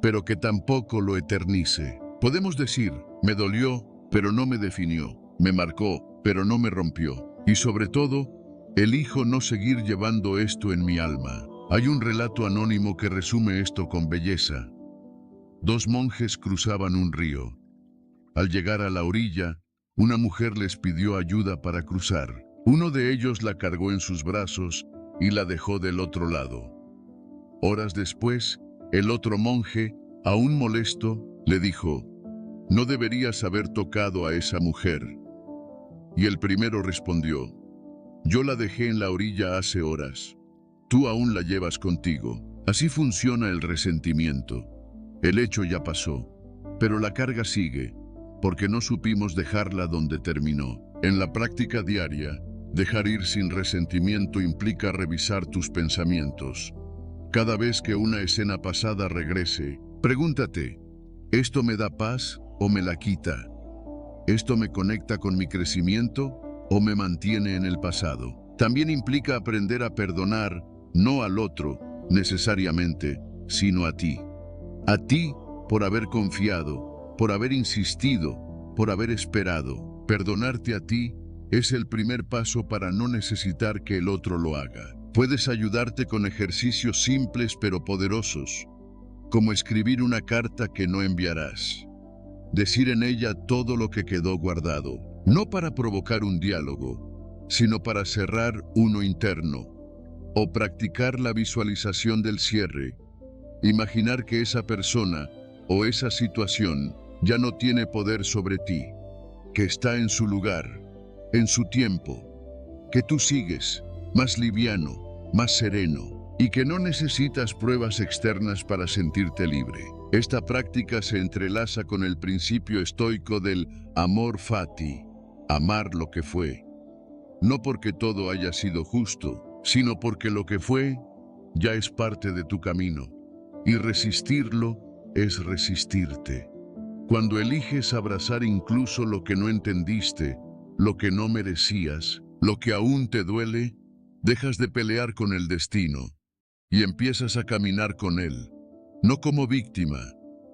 pero que tampoco lo eternice. Podemos decir, me dolió, pero no me definió, me marcó, pero no me rompió. Y sobre todo, elijo no seguir llevando esto en mi alma. Hay un relato anónimo que resume esto con belleza. Dos monjes cruzaban un río. Al llegar a la orilla, una mujer les pidió ayuda para cruzar. Uno de ellos la cargó en sus brazos y la dejó del otro lado. Horas después, el otro monje, aún molesto, le dijo: «No deberías haber tocado a esa mujer». Y el primero respondió: «Yo la dejé en la orilla hace horas. Tú aún la llevas contigo». Así funciona el resentimiento. El hecho ya pasó, pero la carga sigue, porque no supimos dejarla donde terminó. En la práctica diaria, dejar ir sin resentimiento implica revisar tus pensamientos. Cada vez que una escena pasada regrese, pregúntate: ¿esto me da paz o me la quita? ¿Esto me conecta con mi crecimiento o me mantiene en el pasado? También implica aprender a perdonar, no al otro, necesariamente, sino a ti. A ti por haber confiado, por haber insistido, por haber esperado. Perdonarte a ti es el primer paso para no necesitar que el otro lo haga. Puedes ayudarte con ejercicios simples pero poderosos, como escribir una carta que no enviarás. Decir en ella todo lo que quedó guardado, no para provocar un diálogo, sino para cerrar uno interno. O practicar la visualización del cierre. Imaginar que esa persona o esa situación ya no tiene poder sobre ti, que está en su lugar, en su tiempo, que tú sigues más liviano, más sereno, y que no necesitas pruebas externas para sentirte libre. Esta práctica se entrelaza con el principio estoico del amor fati, amar lo que fue, no porque todo haya sido justo, sino porque lo que fue ya es parte de tu camino, y resistirlo es resistirte. Cuando eliges abrazar incluso lo que no entendiste, lo que no merecías, lo que aún te duele, dejas de pelear con el destino y empiezas a caminar con él, no como víctima,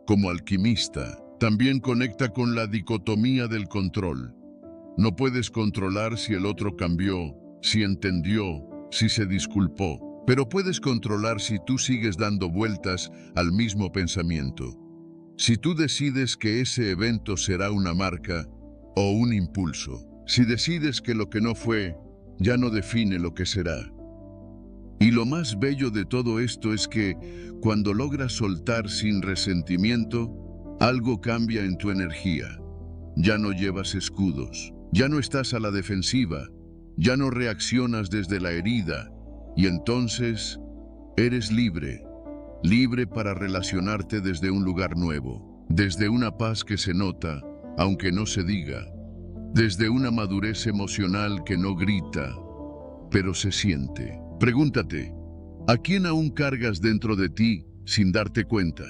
como alquimista. También conecta con la dicotomía del control. No puedes controlar si el otro cambió, si entendió, si se disculpó, pero puedes controlar si tú sigues dando vueltas al mismo pensamiento. Si tú decides que ese evento será una marca o un impulso, si decides que lo que no fue ya no define lo que será. Y lo más bello de todo esto es que, cuando logras soltar sin resentimiento, algo cambia en tu energía. Ya no llevas escudos, ya no estás a la defensiva, ya no reaccionas desde la herida, y entonces eres libre, libre para relacionarte desde un lugar nuevo, desde una paz que se nota, aunque no se diga, desde una madurez emocional que no grita, pero se siente. Pregúntate, ¿a quién aún cargas dentro de ti sin darte cuenta?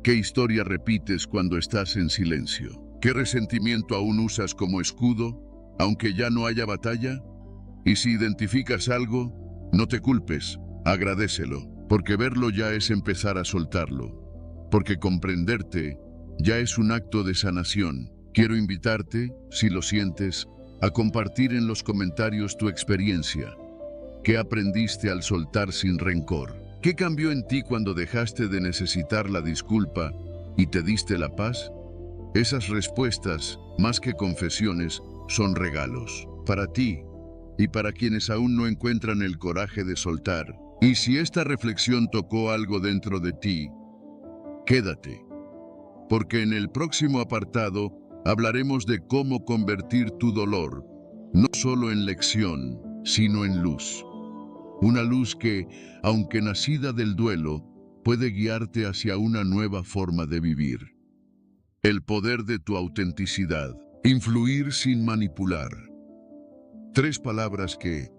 ¿Qué historia repites cuando estás en silencio? ¿Qué resentimiento aún usas como escudo, aunque ya no haya batalla? Y si identificas algo, no te culpes, agradécelo, porque verlo ya es empezar a soltarlo, porque comprenderte ya es un acto de sanación. Quiero invitarte, si lo sientes, a compartir en los comentarios tu experiencia. ¿Qué aprendiste al soltar sin rencor? ¿Qué cambió en ti cuando dejaste de necesitar la disculpa y te diste la paz? Esas respuestas, más que confesiones, son regalos para ti y para quienes aún no encuentran el coraje de soltar. Y si esta reflexión tocó algo dentro de ti, quédate, porque en el próximo apartado hablaremos de cómo convertir tu dolor no solo en lección, sino en luz. Una luz que, aunque nacida del duelo, puede guiarte hacia una nueva forma de vivir. El poder de tu autenticidad. Influir sin manipular. 3 palabras que,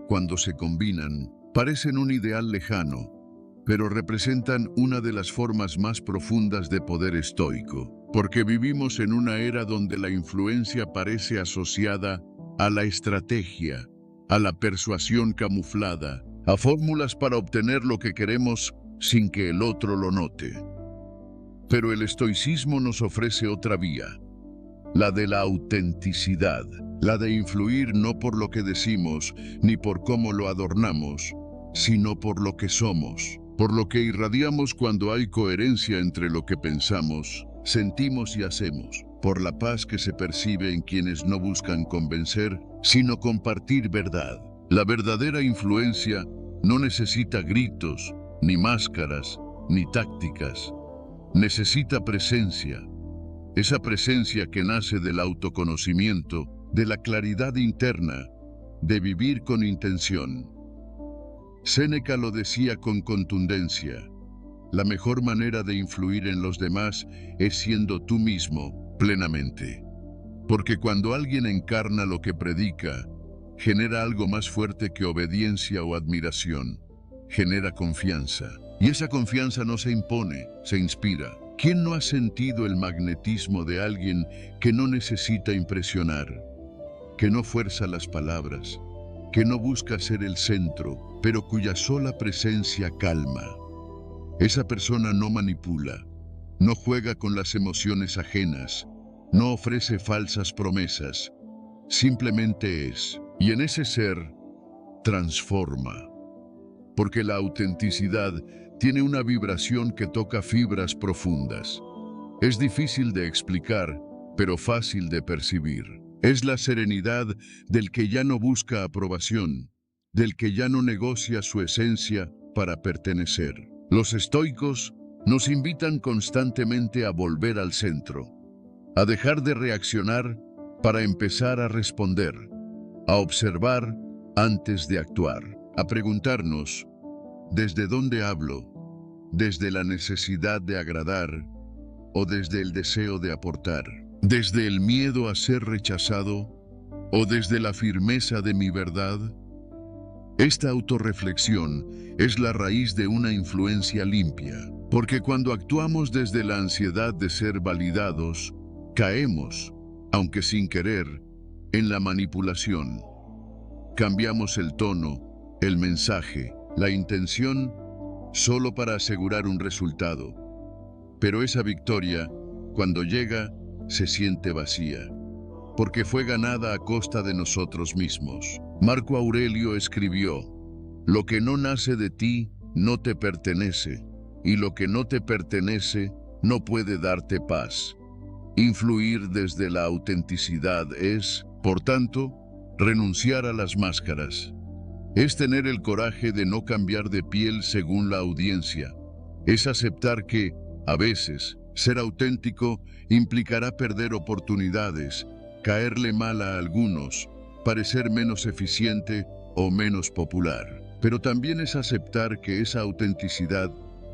cuando se combinan, parecen un ideal lejano, pero representan una de las formas más profundas de poder estoico, porque vivimos en una era donde la influencia parece asociada a la estrategia, a la persuasión camuflada, a fórmulas para obtener lo que queremos sin que el otro lo note. Pero el estoicismo nos ofrece otra vía, la de la autenticidad, la de influir no por lo que decimos ni por cómo lo adornamos, sino por lo que somos, por lo que irradiamos cuando hay coherencia entre lo que pensamos, sentimos y hacemos, por la paz que se percibe en quienes no buscan convencer, sino compartir verdad. La verdadera influencia no necesita gritos, ni máscaras, ni tácticas. Necesita presencia. Esa presencia que nace del autoconocimiento, de la claridad interna, de vivir con intención. Séneca lo decía con contundencia: la mejor manera de influir en los demás es siendo tú mismo plenamente. Porque cuando alguien encarna lo que predica, genera algo más fuerte que obediencia o admiración. Genera confianza. Y esa confianza no se impone, se inspira. ¿Quién no ha sentido el magnetismo de alguien que no necesita impresionar, que no fuerza las palabras, que no busca ser el centro, pero cuya sola presencia calma? Esa persona no manipula, no juega con las emociones ajenas, no ofrece falsas promesas, simplemente es. Y en ese ser, transforma. Porque la autenticidad tiene una vibración que toca fibras profundas. Es difícil de explicar, pero fácil de percibir. Es la serenidad del que ya no busca aprobación, del que ya no negocia su esencia para pertenecer. Los estoicos nos invitan constantemente a volver al centro, a dejar de reaccionar para empezar a responder, a observar antes de actuar, a preguntarnos: ¿desde dónde hablo? ¿Desde la necesidad de agradar o desde el deseo de aportar? ¿Desde el miedo a ser rechazado o desde la firmeza de mi verdad? Esta autorreflexión es la raíz de una influencia limpia, porque cuando actuamos desde la ansiedad de ser validados, caemos, aunque sin querer, en la manipulación. Cambiamos el tono, el mensaje, la intención, solo para asegurar un resultado. Pero esa victoria, cuando llega, se siente vacía, porque fue ganada a costa de nosotros mismos. Marco Aurelio escribió: lo que no nace de ti no te pertenece, y lo que no te pertenece no puede darte paz. Influir desde la autenticidad es, por tanto, renunciar a las máscaras. Es tener el coraje de no cambiar de piel según la audiencia. Es aceptar que, a veces, ser auténtico implicará perder oportunidades, caerle mal a algunos, parecer menos eficiente o menos popular. Pero también es aceptar que esa autenticidad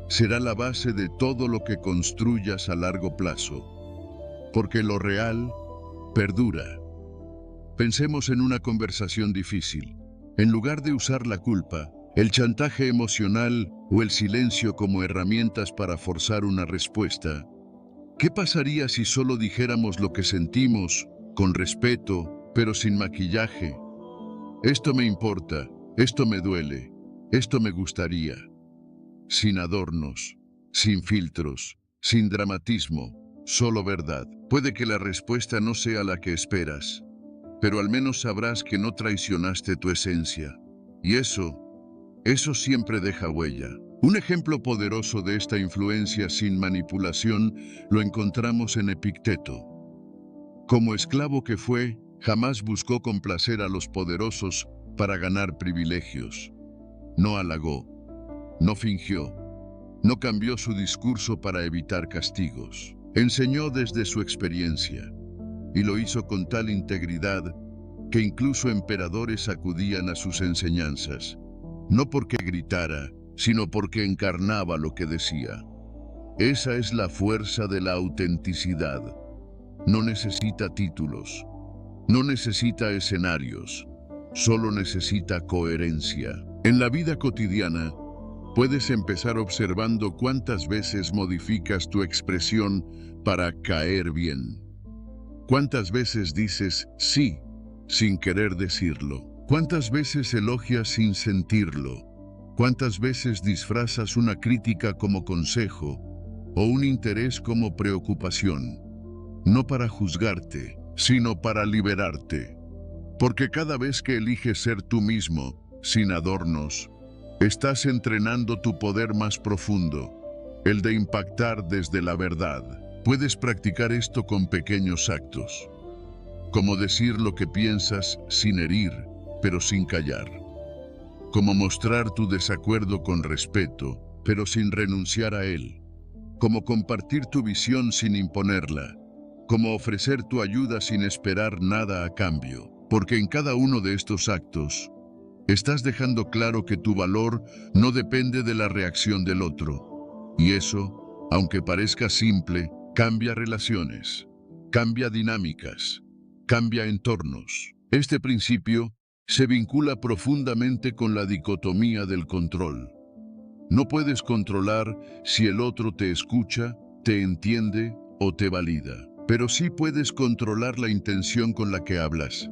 será la base de todo lo que construyas a largo plazo. Porque lo real perdura. Pensemos en una conversación difícil. En lugar de usar la culpa, el chantaje emocional o el silencio como herramientas para forzar una respuesta, ¿qué pasaría si solo dijéramos lo que sentimos, con respeto, pero sin maquillaje? Esto me importa, esto me duele, esto me gustaría. Sin adornos, sin filtros, sin dramatismo, solo verdad. Puede que la respuesta no sea la que esperas, pero al menos sabrás que no traicionaste tu esencia. Y eso siempre deja huella. Un ejemplo poderoso de esta influencia sin manipulación lo encontramos en Epicteto. Como esclavo que fue, jamás buscó complacer a los poderosos para ganar privilegios. No halagó, no fingió, no cambió su discurso para evitar castigos. Enseñó desde su experiencia, y lo hizo con tal integridad que incluso emperadores acudían a sus enseñanzas, no porque gritara, sino porque encarnaba lo que decía. Esa es la fuerza de la autenticidad. No necesita títulos, no necesita escenarios, solo necesita coherencia. En la vida cotidiana, puedes empezar observando cuántas veces modificas tu expresión para caer bien. ¿Cuántas veces dices sí sin querer decirlo? ¿Cuántas veces elogias sin sentirlo? ¿Cuántas veces disfrazas una crítica como consejo o un interés como preocupación? No para juzgarte, sino para liberarte. Porque cada vez que eliges ser tú mismo, sin adornos, Estás entrenando tu poder más profundo, el de impactar desde la verdad. Puedes practicar esto con pequeños actos, como decir lo que piensas sin herir, pero sin callar. Como mostrar tu desacuerdo con respeto, pero sin renunciar a él. Como compartir tu visión sin imponerla. Como ofrecer tu ayuda sin esperar nada a cambio. Porque en cada uno de estos actos, estás dejando claro que tu valor no depende de la reacción del otro. Y eso, aunque parezca simple, cambia relaciones, cambia dinámicas, cambia entornos. Este principio se vincula profundamente con la dicotomía del control. No puedes controlar si el otro te escucha, te entiende o te valida, pero sí puedes controlar la intención con la que hablas.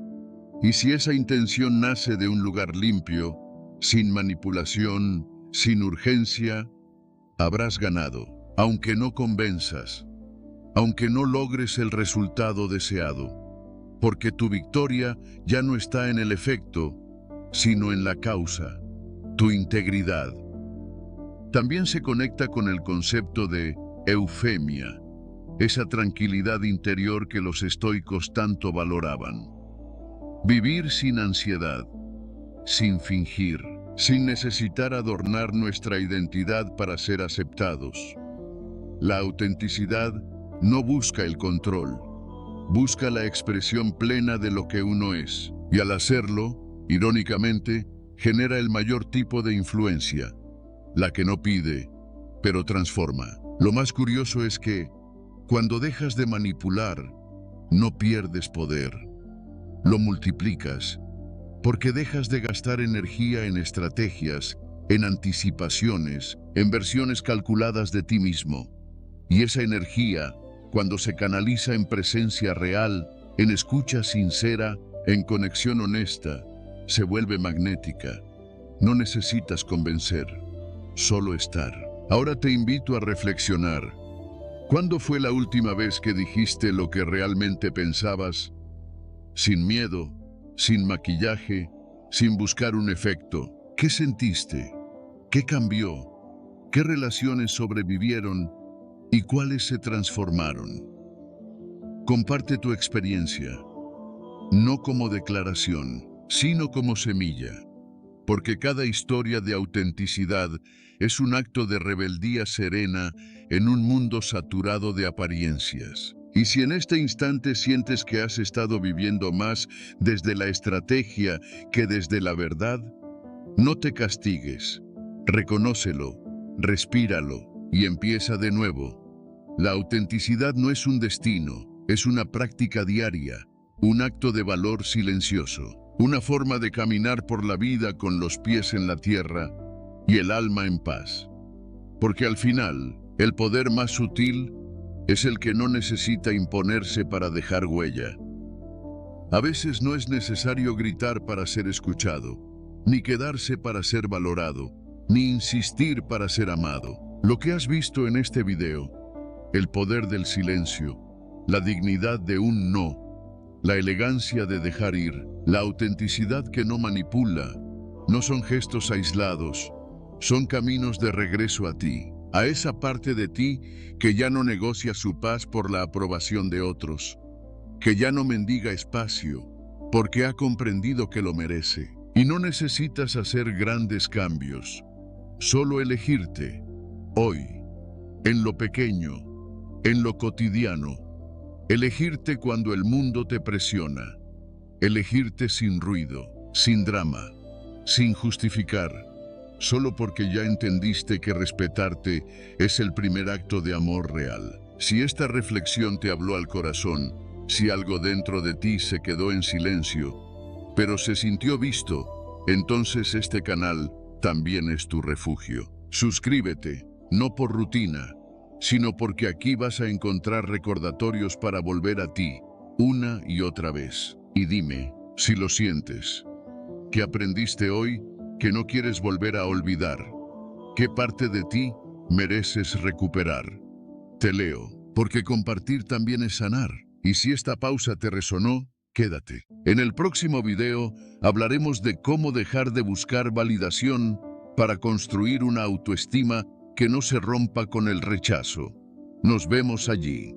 Y si esa intención nace de un lugar limpio, sin manipulación, sin urgencia, habrás ganado, aunque no convenzas, aunque no logres el resultado deseado, porque tu victoria ya no está en el efecto, sino en la causa, tu integridad. También se conecta con el concepto de eufemia, esa tranquilidad interior que los estoicos tanto valoraban. Vivir sin ansiedad, sin fingir, sin necesitar adornar nuestra identidad para ser aceptados. La autenticidad no busca el control, busca la expresión plena de lo que uno es, y al hacerlo, irónicamente, genera el mayor tipo de influencia, la que no pide, pero transforma. Lo más curioso es que, cuando dejas de manipular, no pierdes poder. Lo multiplicas, porque dejas de gastar energía en estrategias, en anticipaciones, en versiones calculadas de ti mismo. Y esa energía, cuando se canaliza en presencia real, en escucha sincera, en conexión honesta, se vuelve magnética. No necesitas convencer, solo estar. Ahora te invito a reflexionar. ¿Cuándo fue la última vez que dijiste lo que realmente pensabas? Sin miedo, sin maquillaje, sin buscar un efecto. ¿Qué sentiste? ¿Qué cambió? ¿Qué relaciones sobrevivieron? ¿Y cuáles se transformaron? Comparte tu experiencia, no como declaración, sino como semilla, porque cada historia de autenticidad es un acto de rebeldía serena en un mundo saturado de apariencias. Y si en este instante sientes que has estado viviendo más desde la estrategia que desde la verdad, no te castigues, reconócelo, respíralo y empieza de nuevo. La autenticidad no es un destino, es una práctica diaria, un acto de valor silencioso, una forma de caminar por la vida con los pies en la tierra y el alma en paz. Porque al final, el poder más sutil es el que no necesita imponerse para dejar huella. A veces no es necesario gritar para ser escuchado, ni quedarse para ser valorado, ni insistir para ser amado. Lo que has visto en este video, el poder del silencio, la dignidad de un no, la elegancia de dejar ir, la autenticidad que no manipula, no son gestos aislados, son caminos de regreso a ti, a esa parte de ti que ya no negocia su paz por la aprobación de otros, que ya no mendiga espacio, porque ha comprendido que lo merece. Y no necesitas hacer grandes cambios, solo elegirte, hoy, en lo pequeño, en lo cotidiano, elegirte cuando el mundo te presiona, elegirte sin ruido, sin drama, sin justificar, solo porque ya entendiste que respetarte es el primer acto de amor real. Si esta reflexión te habló al corazón, si algo dentro de ti se quedó en silencio, pero se sintió visto, entonces este canal también es tu refugio. Suscríbete, no por rutina, sino porque aquí vas a encontrar recordatorios para volver a ti, una y otra vez. Y dime, si lo sientes, ¿qué aprendiste hoy que no quieres volver a olvidar? ¿Qué parte de ti mereces recuperar? Te leo, porque compartir también es sanar. Y si esta pausa te resonó, quédate. En el próximo video hablaremos de cómo dejar de buscar validación para construir una autoestima que no se rompa con el rechazo. Nos vemos allí.